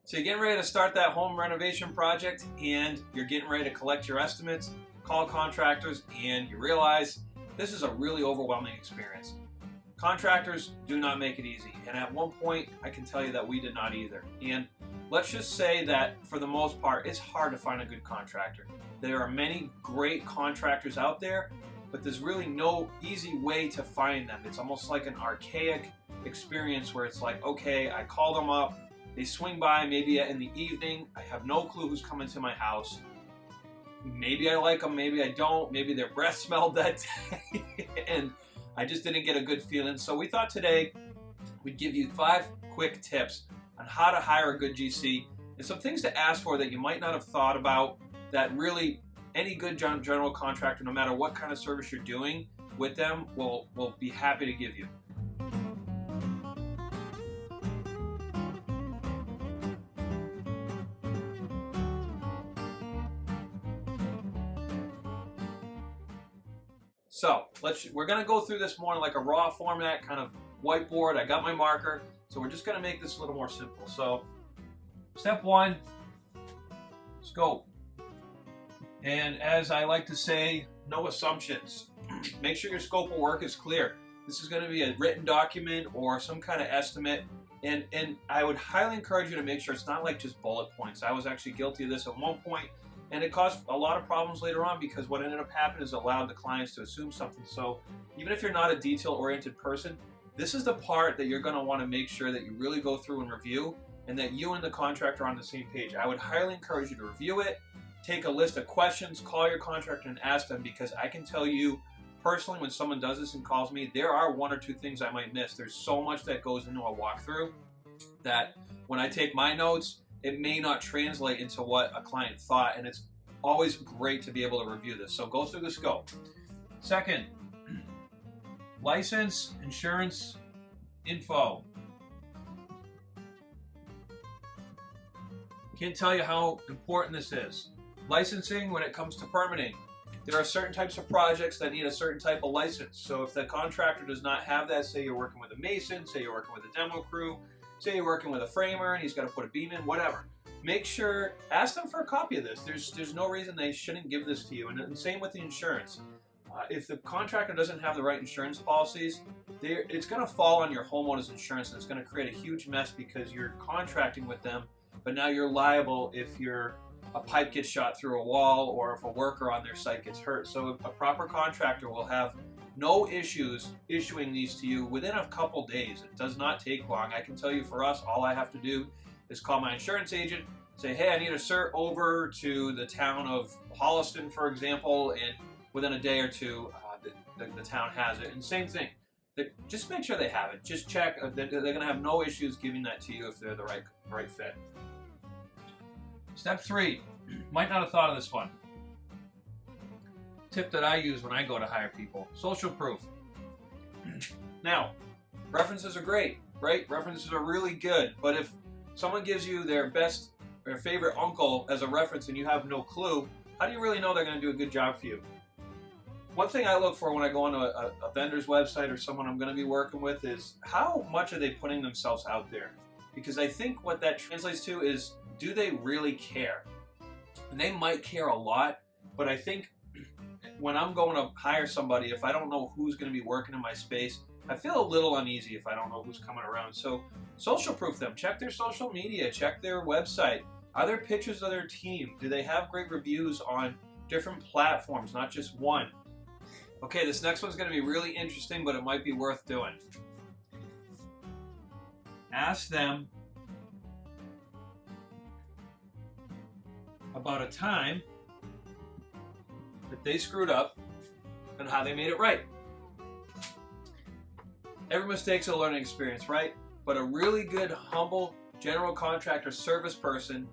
So you're getting ready to start that home renovation project and you're getting ready to collect your estimates, call contractors, and you realize this is a really overwhelming experience. Contractors do not make it easy, and at one point I can tell you that we did not either. And let's just say that for the most part it's hard to find a good contractor. There are many great contractors out there, but there's really no easy way to find them. It's almost like an archaic experience where it's like, okay, I call them up, they swing by maybe in the evening, I have no clue who's coming to my house. Maybe I like them, maybe I don't, maybe their breath smelled that day, and I just didn't get a good feeling. So we thought today we'd give you 5 quick tips on how to hire a good GC and some things to ask for that you might not have thought about that really any good general contractor, no matter what kind of service you're doing with them, will be happy to give you. So we're going to go through this more like a raw format, kind of whiteboard. I got my marker, so we're just going to make this a little more simple. So step 1, scope. And as I like to say, no assumptions. Make sure your scope of work is clear. This is going to be a written document or some kind of estimate, and I would highly encourage you to make sure it's not like just bullet points. I was actually guilty of this at one point, and it caused a lot of problems later on because what ended up happening is it allowed the clients to assume something. So even if you're not a detail-oriented person, this is the part that you're going to want to make sure that you really go through and review, and that you and the contractor are on the same page. I would highly encourage you to review it, take a list of questions, call your contractor and ask them, because I can tell you personally, when someone does this and calls me, there are 1 or 2 things I might miss. There's so much that goes into a walkthrough that when I take my notes, it may not translate into what a client thought, and it's always great to be able to review this. So go through the scope. Second, license, insurance, info. Can't tell you how important this is. Licensing when it comes to permitting. There are certain types of projects that need a certain type of license. So if the contractor does not have that, say you're working with a mason, say you're working with a demo crew, say you're working with a framer and he's got to put a beam in, whatever. Make sure, ask them for a copy of this. There's no reason they shouldn't give this to you. And same with the insurance. If the contractor doesn't have the right insurance policies, it's going to fall on your homeowner's insurance, and it's going to create a huge mess because you're contracting with them, but now you're liable if a pipe gets shot through a wall or if a worker on their site gets hurt. So a proper contractor will have no issues issuing these to you within a couple days. It does not take long. I can tell you, for us, all I have to do is call my insurance agent, say, hey, I need a cert over to the town of Holliston, for example, and within a day or two, the town has it. And same thing. Just make sure they have it. Just check. They're going to have no issues giving that to you if they're the right fit. Step 3. Might not have thought of this one. Tip that I use when I go to hire people. Social proof. Now, references are great, right? References are really good. But if someone gives you their favorite uncle as a reference and you have no clue, how do you really know they're going to do a good job for you? One thing I look for when I go onto a vendor's website or someone I'm going to be working with is how much are they putting themselves out there? Because I think what that translates to is, do they really care? And they might care a lot, but I think when I'm going to hire somebody, if I don't know who's going to be working in my space, I feel a little uneasy if I don't know who's coming around. So social proof them. Check their social media. Check their website. Are there pictures of their team? Do they have great reviews on different platforms, not just one? Okay, this next one's going to be really interesting, but it might be worth doing. Ask them about a time that they screwed up and how they made it right. Every mistake's a learning experience, right? But a really good, humble, general contractor service person,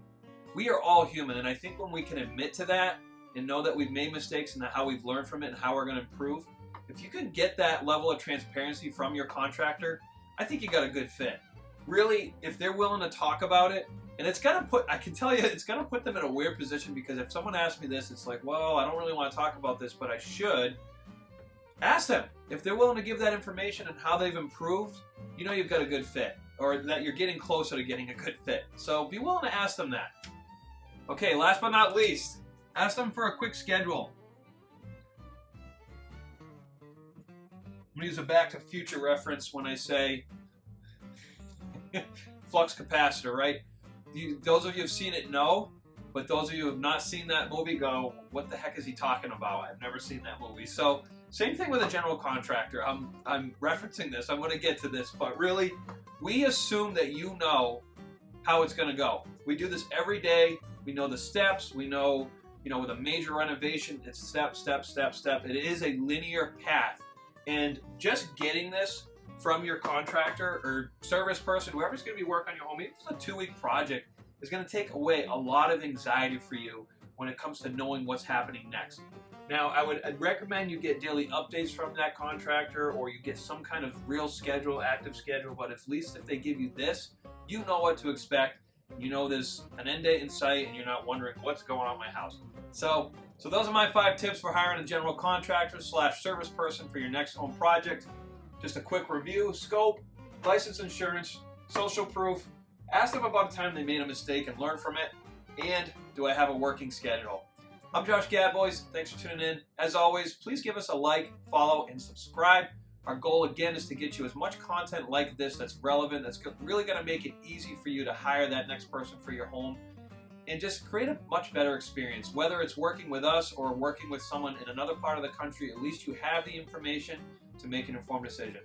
we are all human, and I think when we can admit to that and know that we've made mistakes and how we've learned from it and how we're going to improve, if you can get that level of transparency from your contractor, I think you got a good fit. Really, if they're willing to talk about it, and it's going to put, I can tell you, it's going to put them in a weird position, because if someone asks me this, it's like, well, I don't really want to talk about this, but I should. ask them if they're willing to give that information and how they've improved. You know you've got a good fit, or that you're getting closer to getting a good fit. So be willing to ask them that. Okay, last but not least, ask them for a quick schedule. I'm going to use a Back to Future reference when I say flux capacitor, right? Those of you who have seen it know, but those of you who have not seen that movie go, what the heck is he talking about? I've never seen that movie. So same thing with a general contractor. I'm referencing this. I'm going to get to this, but really, we assume that you know how it's going to go. We do this every day. We know the steps. We know, with a major renovation, it's step, step, step, step. It is a linear path. And just getting this from your contractor or service person, whoever's going to be working on your home, even if it's a 2-week project, is going to take away a lot of anxiety for you when it comes to knowing what's happening next. Now, I'd recommend you get daily updates from that contractor, or you get some kind of real schedule, active schedule, but at least if they give you this, you know what to expect. You know there's an end date in sight, and you're not wondering what's going on in my house. So those are my 5 tips for hiring a general contractor / service person for your next home project. Just a quick review: scope, license, insurance, social proof. Ask them about a time they made a mistake and learn from it. And do I have a working schedule? I'm Josh Gadbois. Thanks for tuning in. As always, please give us a like, follow, and subscribe. Our goal, again, is to get you as much content like this that's relevant, that's really going to make it easy for you to hire that next person for your home, and just create a much better experience. Whether it's working with us or working with someone in another part of the country, at least you have the information to make an informed decision.